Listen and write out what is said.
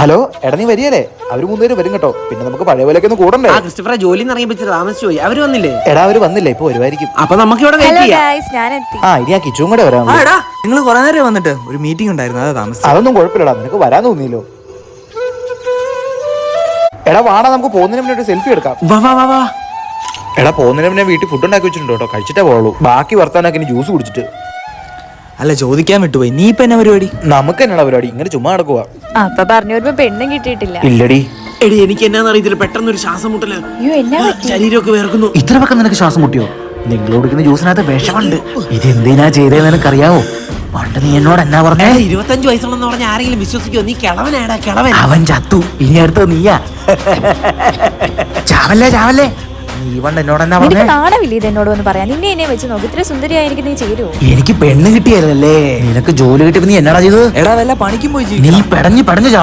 Hello എടാ നീ വരികയല്ലേ? അവര് മൂന്നുപേര് വരും കേട്ടോ. പിന്നെ നമുക്ക് പഴയ പോലെയൊക്കെ ഒന്ന് കൂടണ്ടേ? ക്രിസ്റ്റഫറെ ജോലി ഇറങ്ങിപ്പിച്ച് താമസിച്ചു പോയി. അവര് വന്നില്ലേ? എടാ അവര് വന്നില്ല, ഇപ്പൊ വരുമായിരിക്കും. അപ്പൊ നമുക്ക് ഇവിടെ ഹലോ വെയിറ്റ് ചെയ്യാം. ഗൈസ്, ഞാനെത്തി. ഇനി ആ കിച്ചും കൂടെ വരാൻ. നിങ്ങൾ കുറെ നേരം വന്നിട്ട് ഒരു മീറ്റിംഗ് ഉണ്ടായിരുന്നു, അതാ താമസിച്ചത്. അതൊന്നും കുഴപ്പമില്ലടാ, നിനക്ക് വരാൻ തോന്നിയല്ലോ. എടാ വാടാ, നമുക്ക് പോകുന്നതിന് മുന്നേ ഒരു സെൽഫി എടുക്കാം. വാ വാ വാ വാ. എടാ പോകുന്നതിന് മുന്നേ വീട്ടിൽ ഫുഡ് ഉണ്ടാക്കി വെച്ചിട്ടുണ്ട് കേട്ടോ, കഴിച്ചിട്ടേ പോകുള്ളൂ. ബാക്കി വർത്താനൊക്കെ ഇനി ജ്യൂസ് കുടിച്ചിട്ട്. അല്ല, ചോദിക്കാൻ വിട്ടുപോയി, നീ ഇപ്പൊ എന്നാ പരിപാടി? നമുക്ക് എന്നാ പരിപാടി? ഇങ്ങനെ ചുമ്മാ നടക്കുക. അപ്പൊ പറഞ്ഞു വരുമ്പോ പെണ്ണും കിട്ടിയിട്ടില്ല. ഇല്ലടി. എടി എനിക്ക് എന്നാന്ന് അറിയത്തില്ല, പെട്ടെന്ന് ഒരു ശ്വാസം മുട്ടല്, അയ്യോ എന്നാ പറ്റി? ശരീരമൊക്കെ വേർക്കുന്നു. ഇത്ര പക്കം നിനക്ക് ശ്വാസം മുട്ടിയോ? നിങ്ങൾ കുടിക്കുന്ന ജ്യൂസിനകത്ത് വിഷമുണ്ട്. ഇതെന്തിനാ ചെയ്തതെന്ന് നിനക്കറിയാവോ? പണ്ട് നീ എന്നോട് എന്നാ പറഞ്ഞേ? 25 വയസ്സുള്ളെന്ന് പറഞ്ഞ ആരെങ്കിലും വിശ്വസിക്കോ? നീ കിളവനാടാ, കിളവൻ. അവൻ ചത്തു, ഇനി അടുത്തത് നീയാ. ചാവല്ലേ ചാവല്ലേ. നീ പണ്ട് എന്നോട് എന്നാ നിനക്ക് പറഞ്ഞേ? നാണമില്ല ഇത് എന്നോട് ഒന്ന് പറയാം. നിന്നെ എന്നെ വെച്ച് നോക്കി, ഇത്ര സുന്ദരിയായിരിക്കും, നീ ചേരുവോ? എനിക്ക് പെണ്ണ് കിട്ടിയല്ലേ? നിനക്ക് ജോലി കിട്ടിയപ്പോ നീ എന്നാടാ ചെയ്തത്? എടാ വല്ല പണിക്കും പോയി നീ പെടഞ്ഞു പെടഞ്ഞു ചാവും.